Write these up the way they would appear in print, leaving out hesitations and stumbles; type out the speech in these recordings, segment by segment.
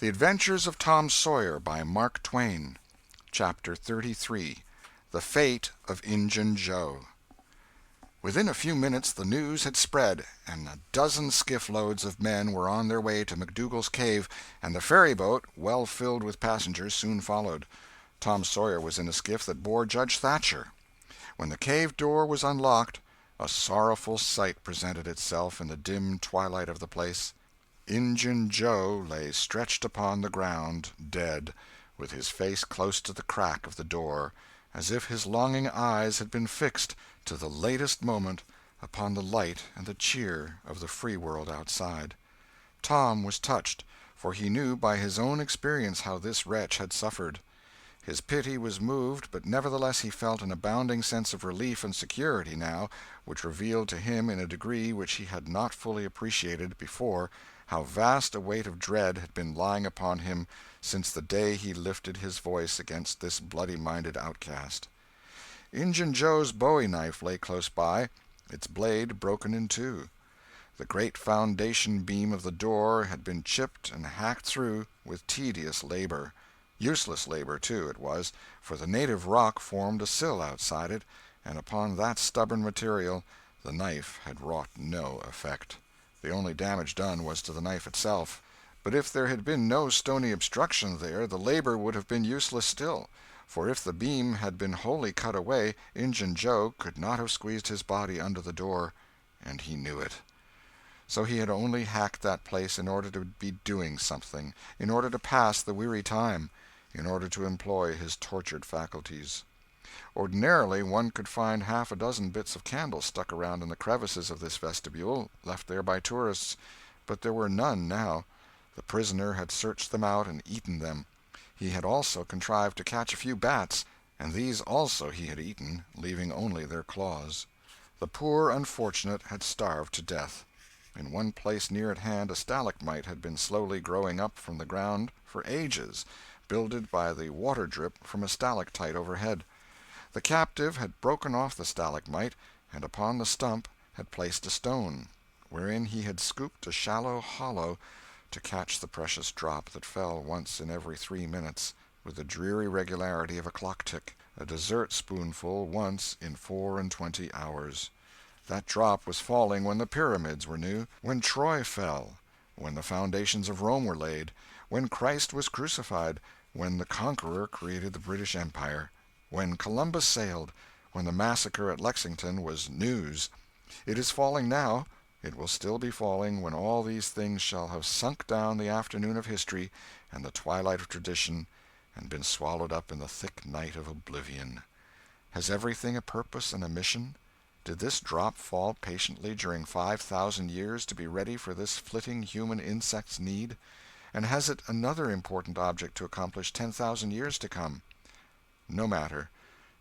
The Adventures of Tom Sawyer by Mark Twain. Chapter 33. The Fate of Injun Joe. Within a few minutes the news had spread, and a dozen skiff-loads of men were on their way to McDougal's cave, and the ferry-boat, well filled with passengers, soon followed. Tom Sawyer was in a skiff that bore Judge Thatcher. When the cave door was unlocked, a sorrowful sight presented itself in the dim twilight of the place. Injun Joe lay stretched upon the ground, dead, with his face close to the crack of the door, as if his longing eyes had been fixed, to the latest moment, upon the light and the cheer of the free world outside. Tom was touched, for he knew by his own experience how this wretch had suffered. His pity was moved, but nevertheless he felt an abounding sense of relief and security now, which revealed to him in a degree which he had not fully appreciated before how vast a weight of dread had been lying upon him since the day he lifted his voice against this bloody-minded outcast. Injun Joe's bowie-knife lay close by, its blade broken in two. The great foundation beam of the door had been chipped and hacked through with tedious labor. Useless labor, too, it was, for the native rock formed a sill outside it, and upon that stubborn material the knife had wrought no effect. The only damage done was to the knife itself. But if there had been no stony obstruction there, the labor would have been useless still, for if the beam had been wholly cut away, Injun Joe could not have squeezed his body under the door, and he knew it. So he had only hacked that place in order to be doing something, in order to pass the weary time, in order to employ his tortured faculties. Ordinarily one could find half a dozen bits of candle stuck around in the crevices of this vestibule, left there by tourists, but there were none now. The prisoner had searched them out and eaten them. He had also contrived to catch a few bats, and these also he had eaten, leaving only their claws. The poor unfortunate had starved to death. In one place near at hand a stalagmite had been slowly growing up from the ground for ages, builded by the water drip from a stalactite overhead. The captive had broken off the stalagmite, and upon the stump had placed a stone, wherein he had scooped a shallow hollow to catch the precious drop that fell once in every 3 minutes, with the dreary regularity of a clock-tick, a dessert-spoonful once in 24 hours. That drop was falling when the pyramids were new, when Troy fell, when the foundations of Rome were laid, when Christ was crucified, when the Conqueror created the British Empire, when Columbus sailed, when the massacre at Lexington was news. It is falling now. It will still be falling when all these things shall have sunk down the afternoon of history and the twilight of tradition, and been swallowed up in the thick night of oblivion. Has everything a purpose and a mission? Did this drop fall patiently during 5,000 years to be ready for this flitting human insect's need? And has it another important object to accomplish 10,000 years to come? No matter.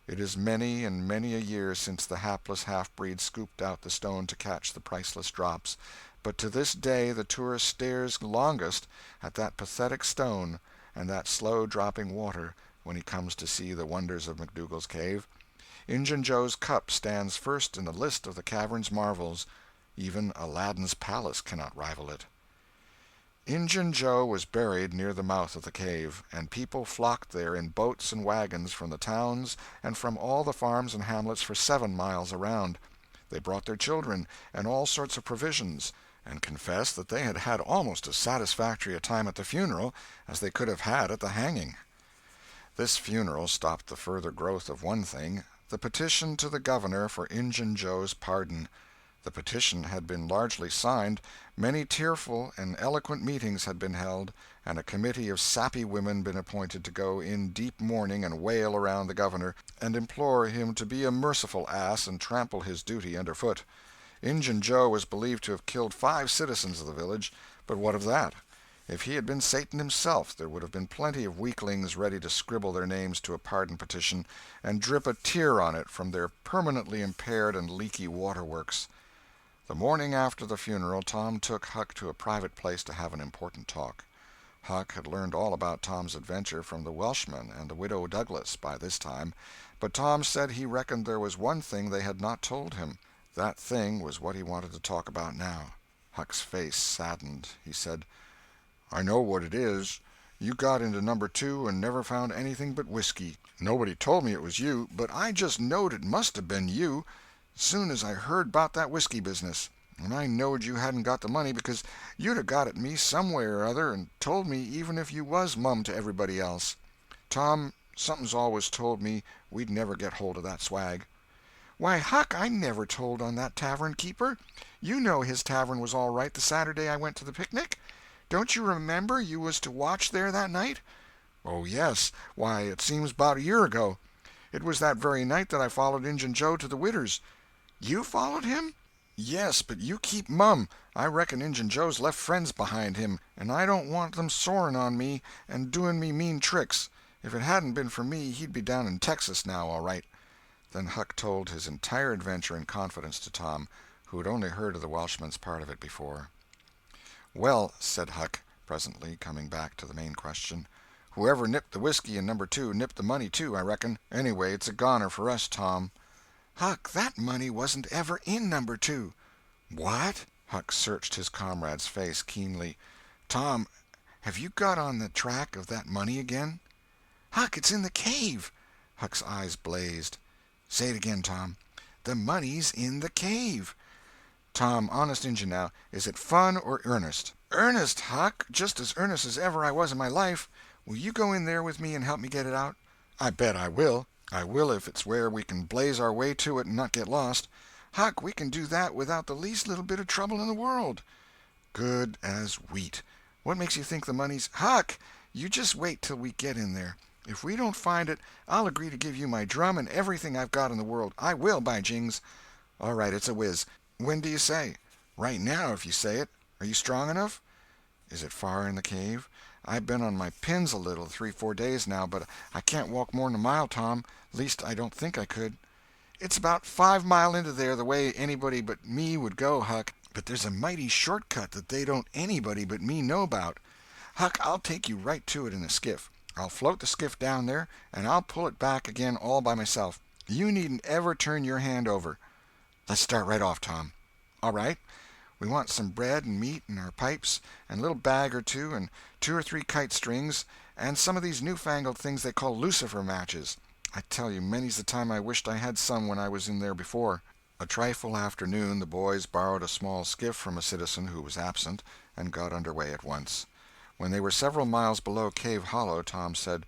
It is many and many a year since the hapless half-breed scooped out the stone to catch the priceless drops, but to this day the tourist stares longest at that pathetic stone and that slow-dropping water when he comes to see the wonders of McDougal's cave. Injun Joe's cup stands first in the list of the cavern's marvels. Even Aladdin's palace cannot rival it. Injun Joe was buried near the mouth of the cave, and people flocked there in boats and wagons from the towns and from all the farms and hamlets for 7 miles around. They brought their children and all sorts of provisions, and confessed that they had had almost as satisfactory a time at the funeral as they could have had at the hanging. This funeral stopped the further growth of one thing, the petition to the governor for Injun Joe's pardon. The petition had been largely signed, many tearful and eloquent meetings had been held, and a committee of sappy women been appointed to go in deep mourning and wail around the governor, and implore him to be a merciful ass and trample his duty under foot. Injun Joe was believed to have killed 5 citizens of the village, but what of that? If he had been Satan himself, there would have been plenty of weaklings ready to scribble their names to a pardon petition and drip a tear on it from their permanently impaired and leaky waterworks. The morning after the funeral Tom took Huck to a private place to have an important talk. Huck had learned all about Tom's adventure from the Welshman and the widow Douglas by this time, but Tom said he reckoned there was one thing they had not told him. That thing was what he wanted to talk about now. Huck's face saddened. He said, I know what it is. You got into number 2 and never found anything but whiskey. Nobody told me it was you, but I just knowed it must have been you soon as I heard 'bout that whiskey business. And I knowed you hadn't got the money because you'd have got at me some way or other and told me even if you was mum to everybody else. Tom, something's always told me we'd never get hold of that swag." "Why, Huck, I never told on that tavern keeper. You know his tavern was all right the Saturday I went to the picnic. Don't you remember you was to watch there that night?" "Oh, yes. Why, it seems 'bout a year ago. It was that very night that I followed Injun Joe to the Widder's." "You followed him?" "Yes, but you keep mum. I reckon Injun Joe's left friends behind him, and I don't want them soring on me and doing me mean tricks. If it hadn't been for me he'd be down in Texas now, all right." Then Huck told his entire adventure in confidence to Tom, who had only heard of the Welshman's part of it before. "Well," said Huck, presently, coming back to the main question, "whoever nipped the whiskey in number 2 nipped the money, too, I reckon. Anyway, it's a goner for us, Tom." "Huck, that money wasn't ever in number 2. "What?" Huck searched his comrade's face keenly. "Tom, have you got on the track of that money again?" "Huck, it's in the cave." Huck's eyes blazed. "Say it again, Tom." "The money's in the cave." "Tom, honest Injun now, is it fun or earnest?" "Earnest, Huck, just as earnest as ever I was in my life. Will you go in there with me and help me get it out?" "I bet I will. I will if it's where we can blaze our way to it and not get lost." "Huck, we can do that without the least little bit of trouble in the world." "Good as wheat. What makes you think the money's—" "Huck, you just wait till we get in there. If we don't find it, I'll agree to give you my drum and everything I've got in the world. I will, by jings." "All right, it's a whiz. When do you say?" "Right now, if you say it. Are you strong enough?" "Is it far in the cave? I've been on my pins a little 3-4 days now, but I can't walk more'n a mile, Tom. Least I don't think I could." "It's about 5 mile into there the way anybody but me would go, Huck. But there's a mighty short cut that they don't anybody but me know about. Huck, I'll take you right to it in a skiff. I'll float the skiff down there, and I'll pull it back again all by myself. You needn't ever turn your hand over." "Let's start right off, Tom." "All right. We want some bread and meat and our pipes, and a little bag or two, and 2 or 3 kite strings, and some of these newfangled things they call lucifer matches. I tell you, many's the time I wished I had some when I was in there before." A trifle after noon the boys borrowed a small skiff from a citizen who was absent, and got under way at once. When they were several miles below Cave Hollow, Tom said,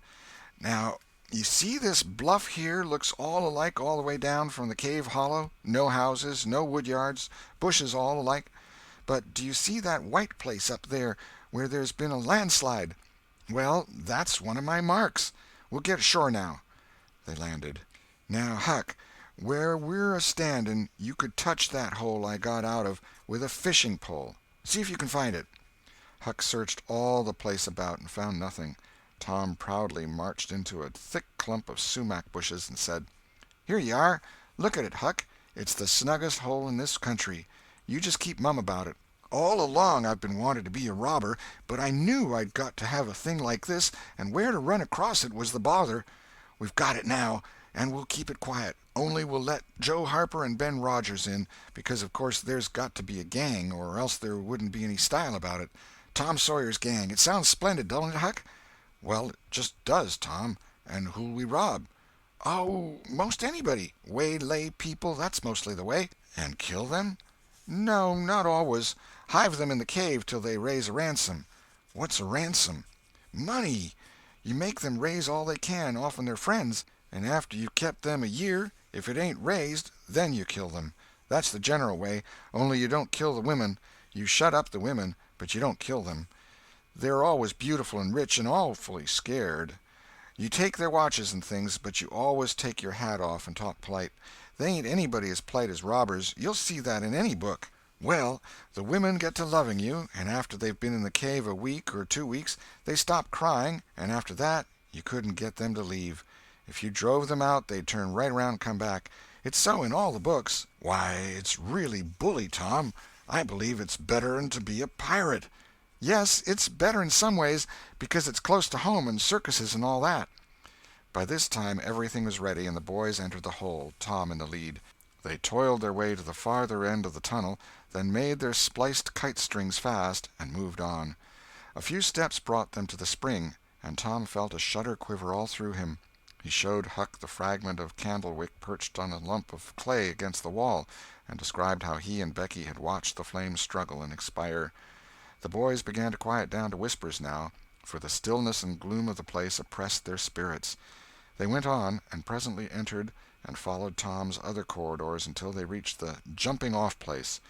"Now, you see this bluff here looks all alike all the way down from the cave hollow? No houses, no wood yards, bushes all alike. But do you see that white place up there where there's been a landslide? Well, that's one of my marks. We'll get ashore now." They landed. "Now, Huck, where we're a-standing you could touch that hole I got out of with a fishing pole. See if you can find it." Huck searched all the place about and found nothing. Tom proudly marched into a thick clump of sumac bushes and said, "Here you are. Look at it, Huck. It's the snuggest hole in this country. You just keep mum about it. All along I've been wanting to be a robber, but I knew I'd got to have a thing like this, and where to run across it was the bother. We've got it now, and we'll keep it quiet. Only we'll let Joe Harper and Ben Rogers in, because of course there's got to be a gang, or else there wouldn't be any style about it. Tom Sawyer's gang. It sounds splendid, don't it, Huck?" "Well, it just does, Tom. And who'll we rob?" "Oh, most anybody. Waylay people, that's mostly the way." "And kill them?" "No, not always. Hive them in the cave till they raise a ransom." "What's a ransom?" "Money. You make them raise all they can off'n their friends, and after you've kept them a year, if it ain't raised, then you kill them. That's the general way, only you don't kill the women. You shut up the women, but you don't kill them. They're always beautiful and rich and awfully scared. You take their watches and things, but you always take your hat off and talk polite. They ain't anybody as polite as robbers. You'll see that in any book. Well, the women get to loving you, and after they've been in the cave a week or 2 weeks, they stop crying, and after that you couldn't get them to leave. If you drove them out, they'd turn right around and come back. It's so in all the books." "Why, it's really bully, Tom. I believe it's better'n to be a pirate." "Yes, it's better in some ways, because it's close to home and circuses and all that." By this time everything was ready, and the boys entered the hole, Tom in the lead. They toiled their way to the farther end of the tunnel, then made their spliced kite strings fast, and moved on. A few steps brought them to the spring, and Tom felt a shudder quiver all through him. He showed Huck the fragment of candle-wick perched on a lump of clay against the wall, and described how he and Becky had watched the flames struggle and expire. The boys began to quiet down to whispers now, for the stillness and gloom of the place oppressed their spirits. They went on, and presently entered and followed Tom's other corridors until they reached the jumping-off place.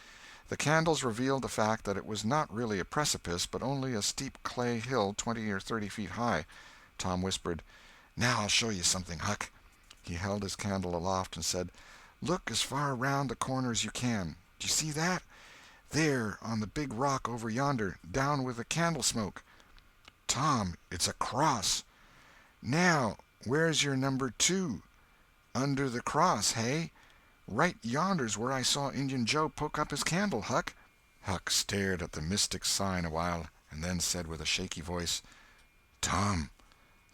The candles revealed the fact that it was not really a precipice, but only a steep clay hill 20 or 30 feet high. Tom whispered, "Now I'll show you something, Huck." He held his candle aloft and said, "Look as far around the corner as you can. Do you see that? There, on the big rock over yonder, down with the candle smoke. Tom, it's a cross. Now, where's your number 2? Under the cross, hey? Right yonder's where I saw Injun Joe poke up his candle, Huck." Huck stared at the mystic sign a while, and then said with a shaky voice, "Tom,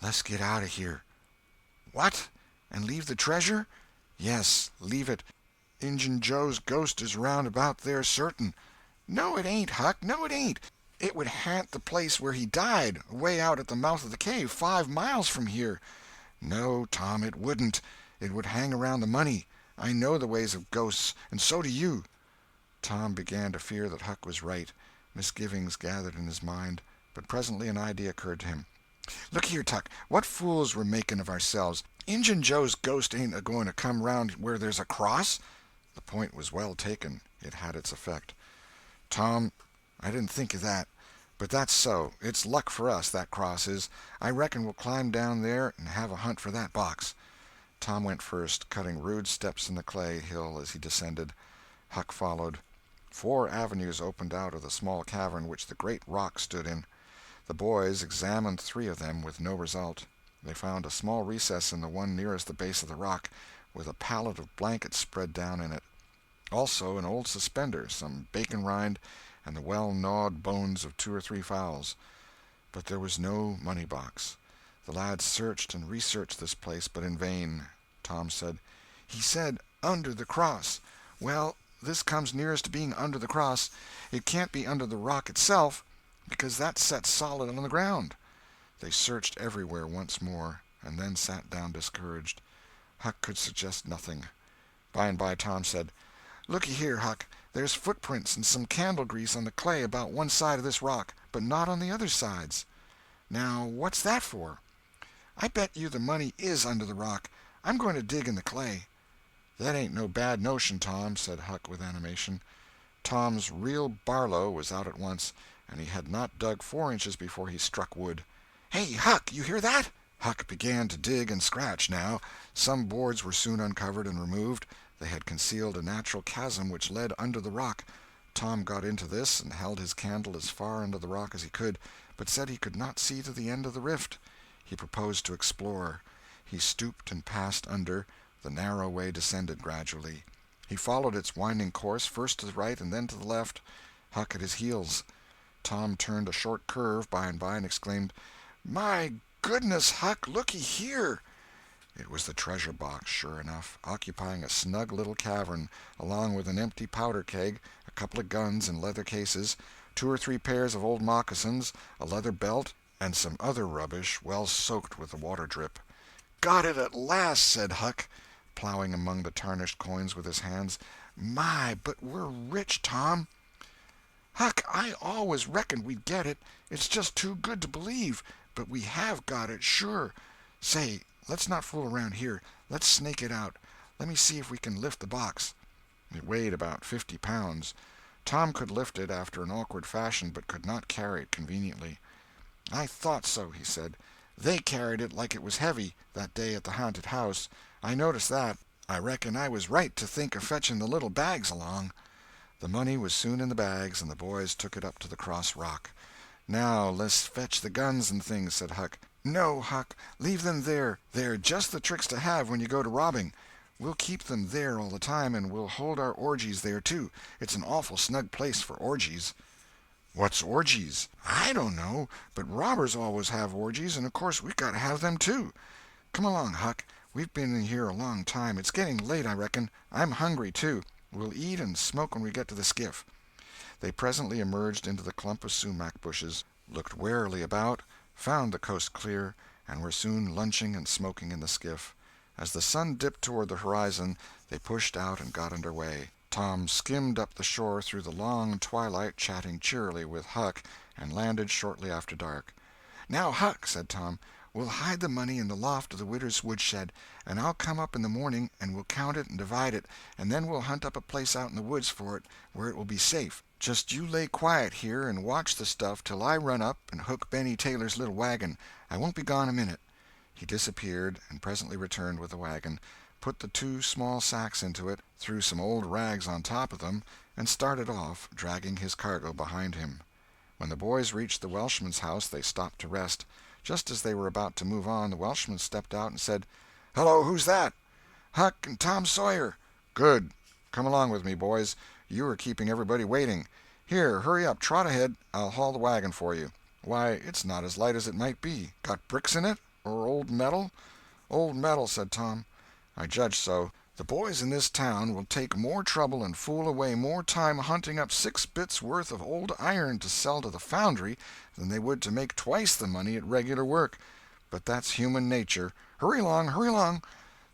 let's get out of here." "What? And leave the treasure?" "Yes, leave it. Injun Joe's ghost is round about there certain." "No, it ain't, Huck, no, it ain't. It would haunt the place where he died, away out at the mouth of the cave, 5 miles from here." "No, Tom, it wouldn't. It would hang around the money. I know the ways of ghosts, and so do you." Tom began to fear that Huck was right. Misgivings gathered in his mind, but presently an idea occurred to him. "Look here, Tuck, what fools we're making of ourselves. Injun Joe's ghost ain't a-going to come round where there's a cross." The point was well taken. It had its effect. "Tom, I didn't think of that. But that's so. It's luck for us, that cross is. I reckon we'll climb down there and have a hunt for that box." Tom went first, cutting rude steps in the clay hill as he descended. Huck followed. 4 avenues opened out of the small cavern which the great rock stood in. The boys examined 3 of them with no result. They found a small recess in the one nearest the base of the rock, with a pallet of blankets spread down in it. Also an old suspender, some bacon rind, and the well-gnawed bones of 2 or 3 fowls. But there was no money-box. The lads searched and researched this place, but in vain. Tom said, "He said under the cross. Well, this comes nearest to being under the cross. It can't be under the rock itself, because that's set solid on the ground." They searched everywhere once more, and then sat down discouraged. Huck could suggest nothing. By and by Tom said, "Looky here, Huck, there's footprints and some candle grease on the clay about one side of this rock, but not on the other sides. Now, what's that for? I bet you the money is under the rock. I'm going to dig in the clay." "That ain't no bad notion, Tom," said Huck with animation. Tom's real Barlow was out at once, and he had not dug 4 inches before he struck wood. "Hey, Huck, you hear that?" Huck began to dig and scratch now. Some boards were soon uncovered and removed. They had concealed a natural chasm which led under the rock. Tom got into this and held his candle as far under the rock as he could, but said he could not see to the end of the rift. He proposed to explore. He stooped and passed under. The narrow way descended gradually. He followed its winding course, first to the right and then to the left, Huck at his heels. Tom turned a short curve by and by and exclaimed, "My goodness, Huck, looky here!" It was the treasure box, sure enough, occupying a snug little cavern, along with an empty powder keg, a couple of guns in leather cases, 2 or 3 pairs of old moccasins, a leather belt, and some other rubbish well soaked with the water drip. "Got it at last," said Huck, plowing among the tarnished coins with his hands. "My, but we're rich, Tom." "Huck, I always reckoned we'd get it. It's just too good to believe, but we have got it, sure. Say, let's not fool around here. Let's snake it out. Let me see if we can lift the box." It weighed about 50 pounds. Tom could lift it after an awkward fashion, but could not carry it conveniently. "I thought so," he said. "They carried it like it was heavy, that day at the haunted house. I noticed that. I reckon I was right to think of fetching the little bags along." The money was soon in the bags, and the boys took it up to the cross rock. "Now let's fetch the guns and things," said Huck. "No, Huck, leave them there. They're just the tricks to have when you go to robbing. We'll keep them there all the time, and we'll hold our orgies there, too. It's an awful snug place for orgies." "What's orgies?" "I don't know, but robbers always have orgies, and of course we've got to have them, too. Come along, Huck. We've been in here a long time. It's getting late, I reckon. I'm hungry, too. We'll eat and smoke when we get to the skiff." They presently emerged into the clump of sumac bushes. looked warily about, found the coast clear, and were soon lunching and smoking in the skiff. As the sun dipped toward the horizon, they pushed out and got under way. Tom skimmed up the shore through the long twilight, chatting cheerily with Huck, and landed shortly after dark. "Now, Huck," said Tom, "we'll hide the money in the loft of the widow's woodshed, and I'll come up in the morning and we'll count it and divide it, and then we'll hunt up a place out in the woods for it where it will be safe. Just you lay quiet here and watch the stuff till I run up and hook Benny Taylor's little wagon. I won't be gone a minute." He disappeared, and presently returned with the wagon, put the 2 small sacks into it, threw some old rags on top of them, and started off, dragging his cargo behind him. When the boys reached the Welshman's house they stopped to rest. Just as they were about to move on, the Welshman stepped out and said, "Hello, who's that?" "Huck and Tom Sawyer." "Good. Come along with me, boys. You are keeping everybody waiting. Here, hurry up, trot ahead. I'll haul the wagon for you. Why, it's not as light as it might be. Got bricks in it? Or old metal?" "Old metal," said Tom. "I judge so. The boys in this town will take more trouble and fool away more time hunting up 6 bits worth of old iron to sell to the foundry than they would to make twice the money at regular work. But that's human nature. Hurry along, hurry along."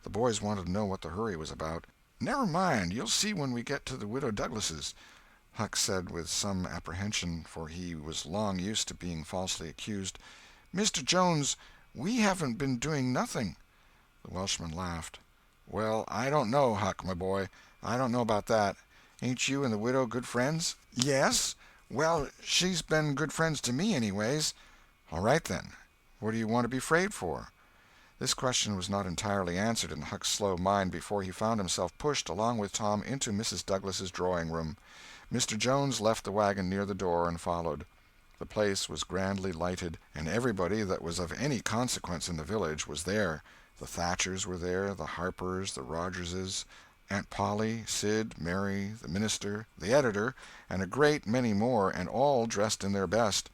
The boys wanted to know what the hurry was about. "Never mind, you'll see when we get to the Widow Douglas's," Huck said with some apprehension, for he was long used to being falsely accused. "Mr. Jones, we haven't been doing nothing." The Welshman laughed. "Well, I don't know, Huck, my boy. I don't know about that. Ain't you and the widow good friends?" "Yes. Well, she's been good friends to me, anyways." "All right, then. What do you want to be afraid for?" This question was not entirely answered in Huck's slow mind before he found himself pushed, along with Tom, into Mrs. Douglas's drawing-room. Mr. Jones left the wagon near the door and followed. The place was grandly lighted, and everybody that was of any consequence in the village was there. The Thatchers were there, the Harpers, the Rogerses, Aunt Polly, Sid, Mary, the minister, the editor, and a great many more, and all dressed in their best.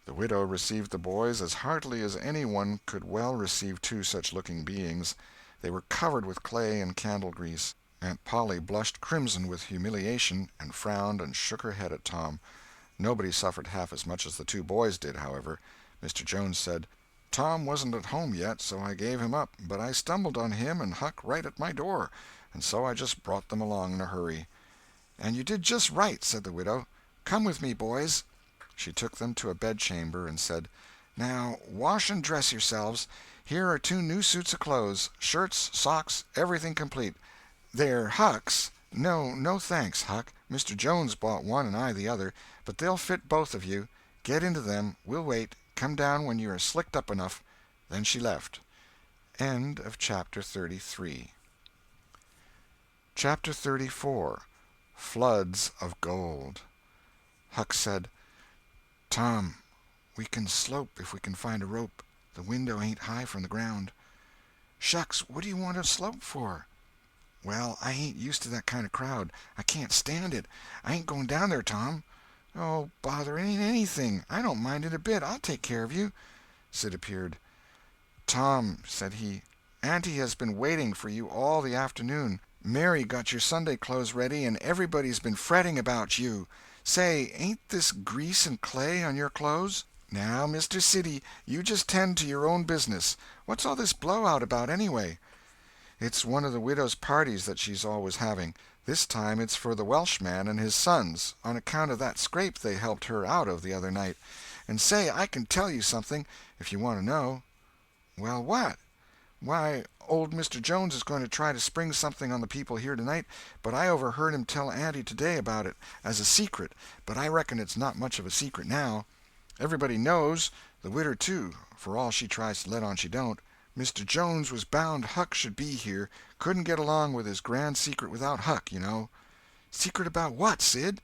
The widow received the boys as heartily as any one could well receive 2 such-looking beings. They were covered with clay and candle-grease. Aunt Polly blushed crimson with humiliation, and frowned and shook her head at Tom. Nobody suffered half as much as the 2 boys did, however. Mr. Jones said, "Tom wasn't at home yet, so I gave him up, but I stumbled on him and Huck right at my door, and so I just brought them along in a hurry." "And you did just right," said the widow. "Come with me, boys." She took them to a bedchamber and said, "Now wash and dress yourselves. Here are 2 new suits of clothes, shirts, socks, everything complete. They're Huck's. No thanks, Huck. Mr. Jones bought one and I the other, but they'll fit both of you. Get into them. We'll wait. Come down when you are slicked up enough." Then she left. End of Chapter 33. Chapter 34. Floods of Gold. Huck said, "Tom, we can slope if we can find a rope. The window ain't high from the ground." "Shucks, what do you want to slope for?" "Well, I ain't used to that kind of crowd. I can't stand it. I ain't going down there, Tom." "Oh, bother, it ain't anything. I don't mind it a bit. I'll take care of you." Sid appeared. "Tom," said he, "Auntie has been waiting for you all the afternoon. Mary got your Sunday clothes ready, and everybody's been fretting about you. Say, ain't this grease and clay on your clothes? Now, Mr. Siddy, you just tend to your own business. What's all this blowout about, anyway?" "It's one of the widow's parties that she's always having. This time it's for the Welshman and his sons, on account of that scrape they helped her out of the other night. And say, I can tell you something, if you want to know." "Well, what?" "Why, old Mr. Jones is going to try to spring something on the people here tonight, but I overheard him tell Auntie today about it, as a secret, but I reckon it's not much of a secret now. Everybody knows, the widder too, for all she tries to let on she don't. Mr. Jones was bound Huck should be here. Couldn't get along with his grand secret without Huck, you know." "Secret about what, Sid?"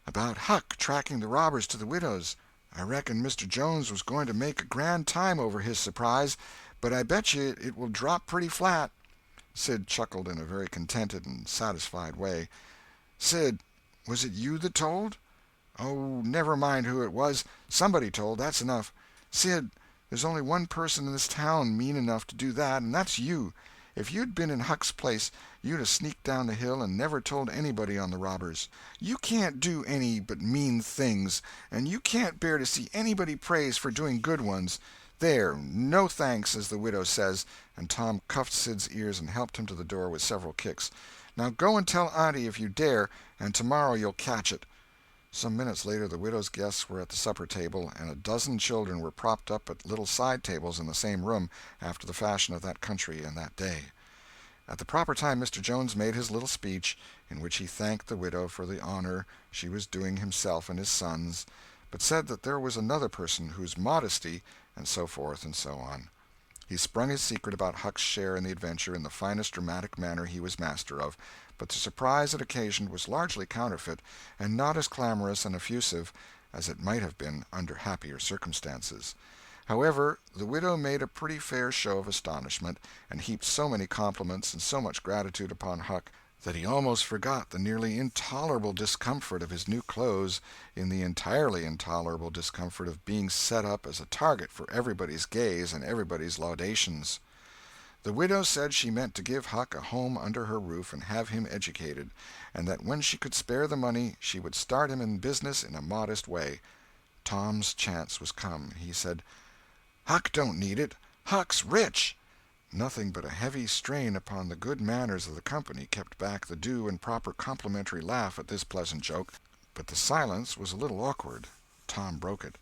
"About Huck tracking the robbers to the widow's. I reckon Mr. Jones was going to make a grand time over his surprise, but I bet you it will drop pretty flat." Sid chuckled in a very contented and satisfied way. "Sid, was it you that told?" "Oh, never mind who it was. Somebody told, that's enough. Sid, there's only one person in this town mean enough to do that, and that's you. If you'd been in Huck's place, you'd 'a' sneaked down the hill and never told anybody on the robbers. You can't do any but mean things, and you can't bear to see anybody praised for doing good ones. There, no thanks, as the widow says," and Tom cuffed Sid's ears and helped him to the door with several kicks. "Now go and tell Auntie if you dare, and tomorrow you'll catch it." Some minutes later the widow's guests were at the supper table, and a dozen children were propped up at little side tables in the same room, after the fashion of that country and that day. At the proper time Mr. Jones made his little speech, in which he thanked the widow for the honor she was doing himself and his sons, but said that there was another person whose modesty, and so forth and so on. He sprung his secret about Huck's share in the adventure in the finest dramatic manner he was master of, but the surprise it occasioned was largely counterfeit, and not as clamorous and effusive as it might have been under happier circumstances. However, the widow made a pretty fair show of astonishment, and heaped so many compliments and so much gratitude upon Huck that he almost forgot the nearly intolerable discomfort of his new clothes in the entirely intolerable discomfort of being set up as a target for everybody's gaze and everybody's laudations. The widow said she meant to give Huck a home under her roof and have him educated, and that when she could spare the money she would start him in business in a modest way. Tom's chance was come. He said, "Huck don't need it. Huck's rich." Nothing but a heavy strain upon the good manners of the company kept back the due and proper complimentary laugh at this pleasant joke, but the silence was a little awkward. Tom broke it.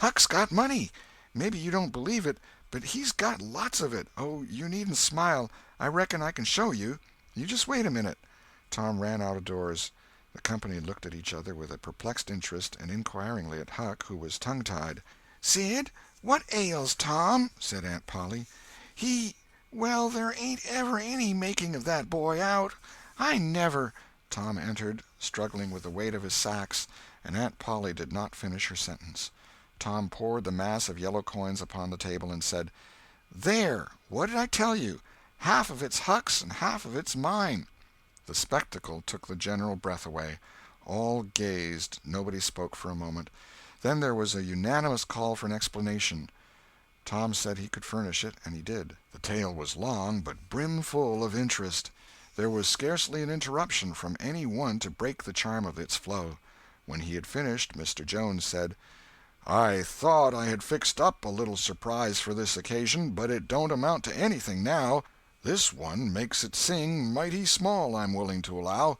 "Huck's got money. Maybe you don't believe it, but he's got lots of it. Oh, you needn't smile. I reckon I can show you. You just wait a minute." Tom ran out of doors. The company looked at each other with a perplexed interest, and inquiringly at Huck, who was tongue-tied. "Sid, what ails Tom?" said Aunt Polly. Well, there ain't ever any making of that boy out. I never—" Tom entered, struggling with the weight of his sacks, and Aunt Polly did not finish her sentence. Tom poured the mass of yellow coins upon the table and said, "There, what did I tell you? Half of it's Huck's and half of it's mine." The spectacle took the general breath away. All gazed, nobody spoke for a moment. Then there was a unanimous call for an explanation. Tom said he could furnish it, and he did. The tale was long, but brimful of interest. There was scarcely an interruption from any one to break the charm of its flow. When he had finished, Mr. Jones said, "I thought I had fixed up a little surprise for this occasion, but it don't amount to anything now. This one makes it sing mighty small, I'm willing to allow."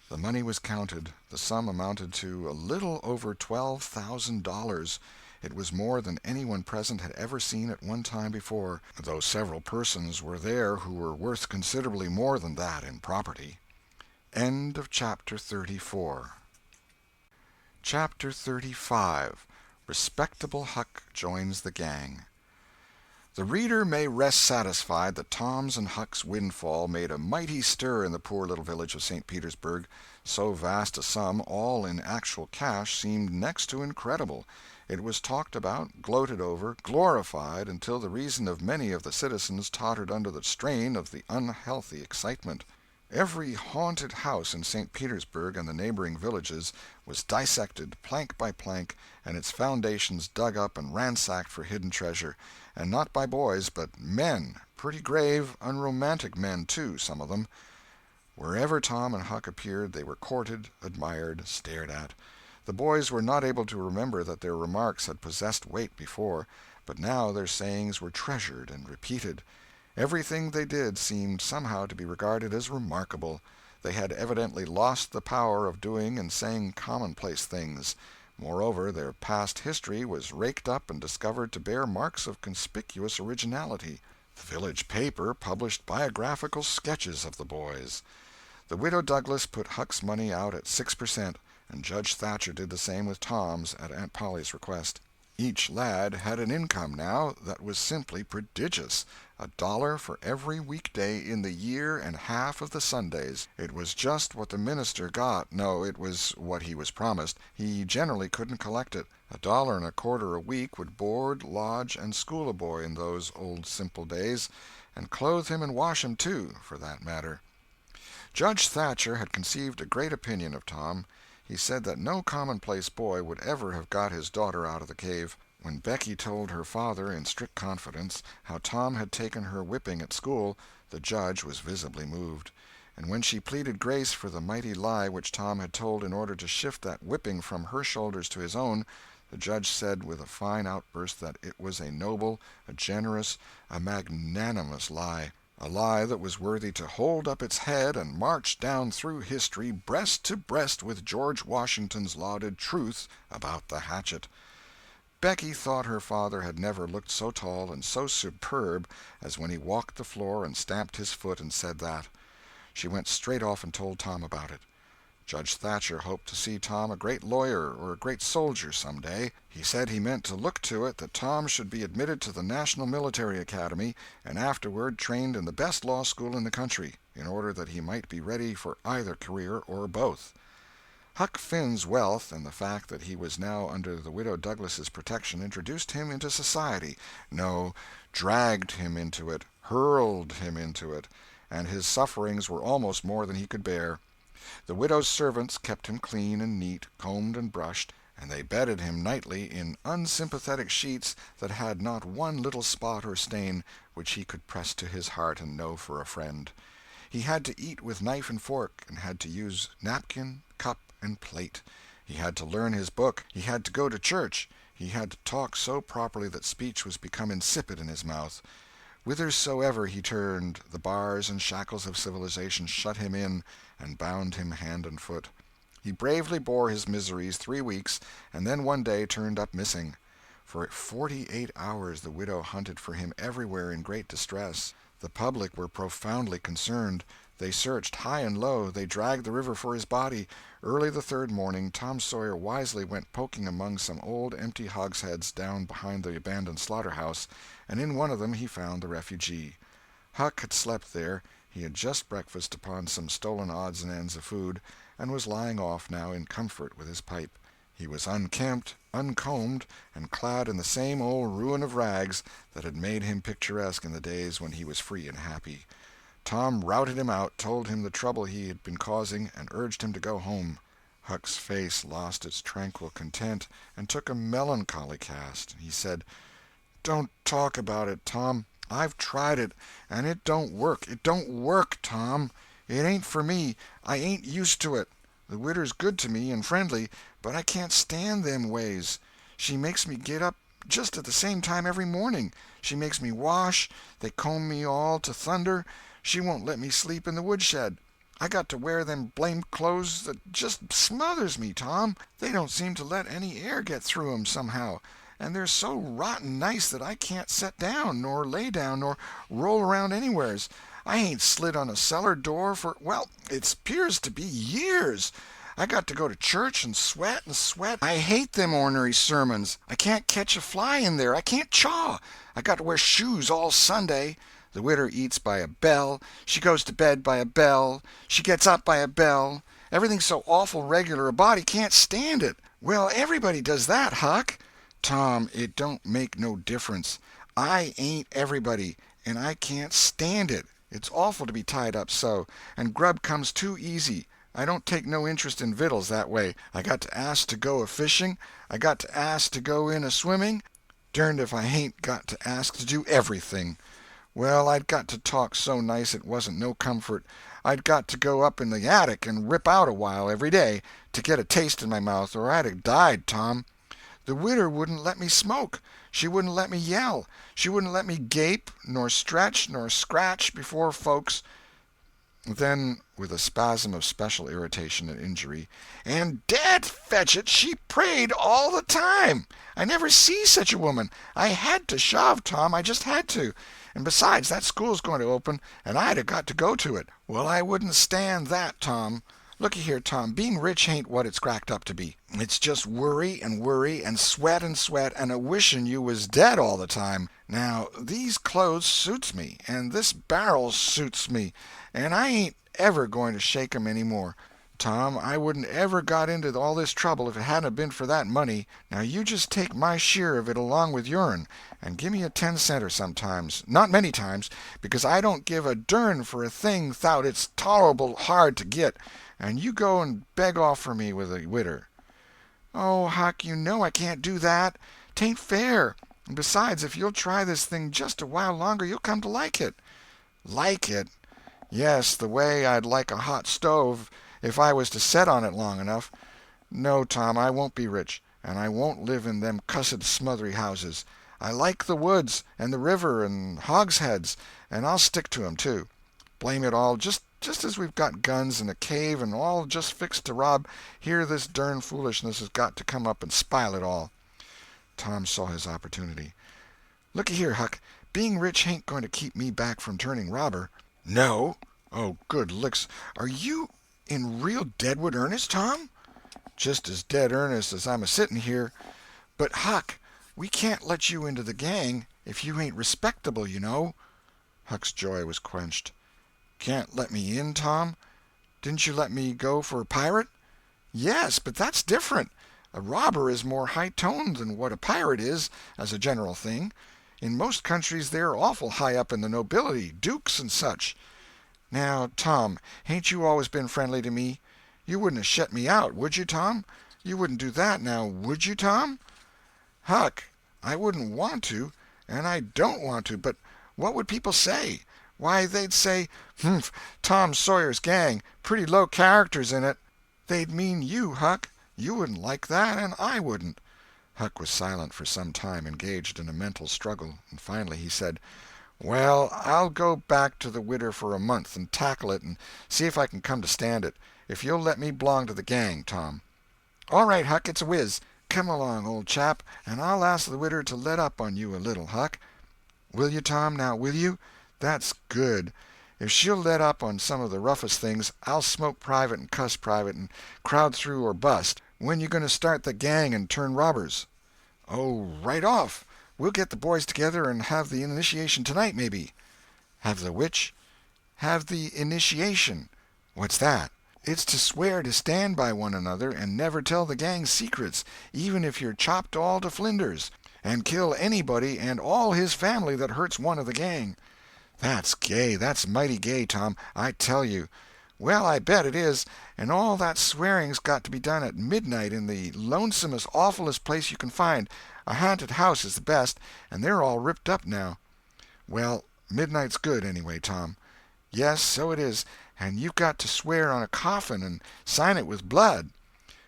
The money was counted. The sum amounted to a little over $12,000. It was more than anyone present had ever seen at one time before, though several persons were there who were worth considerably more than that in property. End of Chapter 34. Chapter 35. Respectable Huck Joins the Gang. The reader may rest satisfied that Tom's and Huck's windfall made a mighty stir in the poor little village of St. Petersburg. So vast a sum, all in actual cash, seemed next to incredible. It was talked about, gloated over, glorified, until the reason of many of the citizens tottered under the strain of the unhealthy excitement. Every haunted house in St. Petersburg and the neighboring villages was dissected, plank by plank, and its foundations dug up and ransacked for hidden treasure, and not by boys, but men, pretty grave, unromantic men, too, some of them. Wherever Tom and Huck appeared they were courted, admired, stared at. The boys were not able to remember that their remarks had possessed weight before, but now their sayings were treasured and repeated. Everything they did seemed somehow to be regarded as remarkable. They had evidently lost the power of doing and saying commonplace things. Moreover, their past history was raked up and discovered to bear marks of conspicuous originality. The village paper published biographical sketches of the boys. The Widow Douglas put Huck's money out at 6%, and Judge Thatcher did the same with Tom's at Aunt Polly's request. Each lad had an income now that was simply prodigious, $1 for every weekday in the year and half of the Sundays. It was just what the minister got. No, it was what he was promised. He generally couldn't collect it. $1.25 a week would board, lodge, and school a boy in those old simple days, and clothe him and wash him, too, for that matter. Judge Thatcher had conceived a great opinion of Tom. He said that no commonplace boy would ever have got his daughter out of the cave. When Becky told her father, in strict confidence, how Tom had taken her whipping at school, the judge was visibly moved. And when she pleaded grace for the mighty lie which Tom had told in order to shift that whipping from her shoulders to his own, the judge said with a fine outburst that it was a noble, a generous, a magnanimous lie, a lie that was worthy to hold up its head and march down through history breast to breast with George Washington's lauded truth about the hatchet. Becky thought her father had never looked so tall and so superb as when he walked the floor and stamped his foot and said that. She went straight off and told Tom about it. Judge Thatcher hoped to see Tom a great lawyer or a great soldier some day. He said he meant to look to it that Tom should be admitted to the National Military Academy and afterward trained in the best law school in the country, in order that he might be ready for either career or both. Huck Finn's wealth and the fact that he was now under the Widow Douglas's protection introduced him into society, no, dragged him into it, hurled him into it, and his sufferings were almost more than he could bear. The widow's servants kept him clean and neat, combed and brushed, and they bedded him nightly in unsympathetic sheets that had not one little spot or stain which he could press to his heart and know for a friend. He had to eat with knife and fork, and had to use napkin, cup, and plate. He had to learn his book. He had to go to church. He had to talk so properly that speech was become insipid in his mouth. Whithersoever he turned, the bars and shackles of civilization shut him in and bound him hand and foot. He bravely bore his miseries 3 weeks, and then one day turned up missing. For 48 hours the widow hunted for him everywhere in great distress. The public were profoundly concerned. They searched high and low. They dragged the river for his body. Early the third morning Tom Sawyer wisely went poking among some old empty hogsheads down behind the abandoned slaughterhouse, and in one of them he found the refugee. Huck had slept there. He had just breakfasted upon some stolen odds and ends of food, and was lying off now in comfort with his pipe. He was unkempt, uncombed, and clad in the same old ruin of rags that had made him picturesque in the days when he was free and happy. Tom routed him out, told him the trouble he had been causing, and urged him to go home. Huck's face lost its tranquil content and took a melancholy cast. He said, "Don't talk about it, Tom. I've tried it, and it don't work. It don't work, Tom. It ain't for me. I ain't used to it. The widder's good to me and friendly, but I can't stand them ways. She makes me get up just at the same time every morning. She makes me wash. They comb me all to thunder. She won't let me sleep in the woodshed. I got to wear them blamed clothes that just smothers me, Tom. They don't seem to let any air get through 'em somehow, and they're so rotten nice that I can't set down, nor lay down, nor roll around anywheres. I ain't slid on a cellar door for, well, it 'pears to be years. I got to go to church and sweat and sweat. I hate them ornery sermons. I can't catch a fly in there. I can't chaw. I got to wear shoes all Sunday. The widder eats by a bell. She goes to bed by a bell. She gets up by a bell. Everything's so awful regular a body can't stand it. Well, everybody does that, Huck." "Tom, it don't make no difference. I ain't everybody, and I can't stand it. It's awful to be tied up so, and grub comes too easy. I don't take no interest in victuals that way. I got to ask to go a-fishing. I got to ask to go in a-swimming. Derned if I hain't got to ask to do everything. Well, I'd got to talk so nice it wasn't no comfort. I'd got to go up in the attic and rip out a while every day to get a taste in my mouth, or I'd have died, Tom. The widder wouldn't let me smoke. She wouldn't let me yell. She wouldn't let me gape, nor stretch, nor scratch before folks." Then, with a spasm of special irritation and injury, "And dad fetch it, she prayed all the time. I never see such a woman. I had to shove, Tom, I just had to. And besides, that school's going to open, and I'd 'a got to go to it. Well, I wouldn't stand that, Tom. Looky here, Tom, being rich ain't what it's cracked up to be. It's just worry and sweat and a-wishing you was dead all the time. Now, these clothes suits me, and this barrel suits me, and I ain't ever going to shake 'em any more. Tom, I wouldn't ever got into all this trouble if it hadn't been for that money. Now you just take my share of it along with yourn, and give me a 10-center sometimes, not many times, because I don't give a dern for a thing 'thout it's tolerable hard to git, and you go and beg off for me with a widder." "Oh, Huck, you know I can't do that. 'Tain't fair. And besides, if you'll try this thing just a while longer, you'll come to like it." "Like it? Yes, the way I'd like a hot stove if I was to set on it long enough. No, Tom, I won't be rich, and I won't live in them cussed smothery houses. I like the woods, and the river, and hogsheads, and I'll stick to 'em, too. Blame it all, just as we've got guns and a cave and all just fixed to rob, here this dern foolishness has got to come up and spile it all." Tom saw his opportunity. "Looky here, Huck, being rich ain't going to keep me back from turning robber." "No? Oh, good licks. Are you in real deadwood earnest, Tom?" "Just as dead earnest as I'm a-sitting here. But, Huck, we can't let you into the gang if you ain't respectable, you know." Huck's joy was quenched. "Can't let me in, Tom? Didn't you let me go for a pirate?" "Yes, but that's different. A robber is more high-toned than what a pirate is, as a general thing. In most countries they're awful high up in the nobility, dukes and such. Now, Tom, hain't you always been friendly to me? You wouldn't 'a' shet me out, would you, Tom? You wouldn't do that, now, would you, Tom?" "Huck, I wouldn't want to, and I don't want to, but what would people say? Why, they'd say, 'Humph, Tom Sawyer's gang, pretty low characters in it.' They'd mean you, Huck. You wouldn't like that, and I wouldn't." Huck was silent for some time, engaged in a mental struggle, and finally he said, "Well, I'll go back to the widder for a month and tackle it and see if I can come to stand it, if you'll let me belong to the gang, Tom." "All right, Huck, it's a whiz. Come along, old chap, and I'll ask the widder to let up on you a little, Huck. Will you, Tom, now, will you? That's good. If she'll let up on some of the roughest things, I'll smoke private and cuss private and crowd through or bust. When you going to start the gang and turn robbers?" "Oh, right off. We'll get the boys together and have the initiation tonight, maybe." "Have the which?" "Have the initiation." "What's that?" "It's to swear to stand by one another and never tell the gang's secrets, even if you're chopped all to flinders, and kill anybody and all his family that hurts one of the gang." "That's gay. That's mighty gay, Tom, I tell you." "Well, I bet it is. And all that swearing's got to be done at midnight in the lonesomest, awfulest place you can find. A haunted house is the best, and they're all ripped up now." "Well, midnight's good, anyway, Tom." "Yes, so it is. And you've got to swear on a coffin and sign it with blood."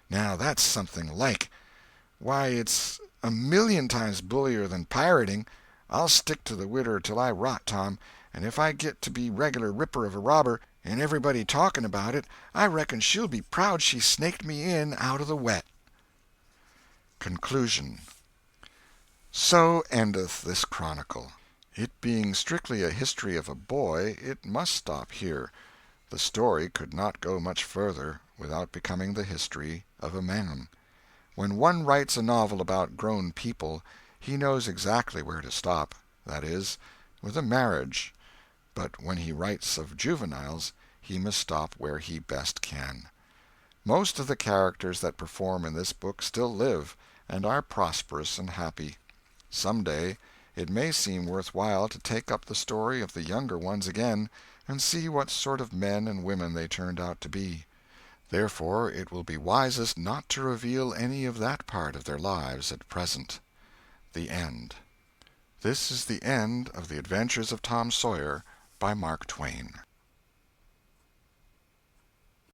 "Now that's something like. Why, it's a million times bullier than pirating. I'll stick to the widder till I rot, Tom, and if I get to be regular ripper of a robber, and everybody talking about it, I reckon she'll be proud she snaked me in out of the wet." Conclusion. So endeth this chronicle. It being strictly a history of a boy, it must stop here. The story could not go much further without becoming the history of a man. When one writes a novel about grown people, he knows exactly where to stop, that is, with a marriage. But when he writes of juveniles, he must stop where he best can. Most of the characters that perform in this book still live, and are prosperous and happy. Some day it may seem worth while to take up the story of the younger ones again, and see what sort of men and women they turned out to be. Therefore it will be wisest not to reveal any of that part of their lives at present. The End. This is the end of The Adventures of Tom Sawyer by Mark Twain.